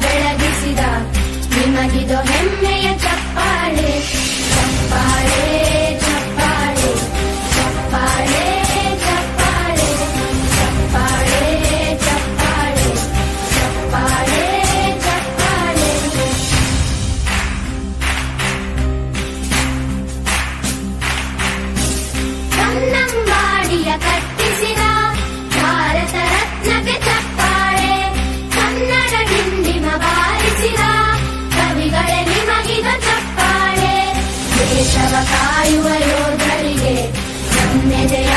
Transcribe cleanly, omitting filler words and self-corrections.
ಬೆಳಗಿಸಿದ ನಿಮಗಿದು ಹೆಮ್ಮೆಯ ಚಪ್ಪಾಳೆ ಚಪ್ಪಾಳೆ ಚಪ್ಪಾಳೆ ಚಪ್ಪಾಳೆ ಚಪ್ಪಾಳೆ ಚಪ್ಪಾಳೆ ಚಪ್ಪಾಳೆ ಚಪ್ಪಾಳೆ ಚಪ್ಪಾಳೆ. ಕನ್ನಂಬಾಡಿಯ ಕಟ್ಟಿಸಿದ ಭಾರತ ರತ್ನಕ್ಕೆ ಚಪ್ಪಾಳೆ ಕನ್ನಡ ಡಿಂಡಿಮ ಬಾರಿಸಿದ ಕವಿಗಳೇ ನಿಮಗಿದ ಚಪ್ಪಾಳೆ. ದೇಶವ ಕಾಯುವ ಯೋಧರಿಗೆ ನಮ್ಮೆದೆಯ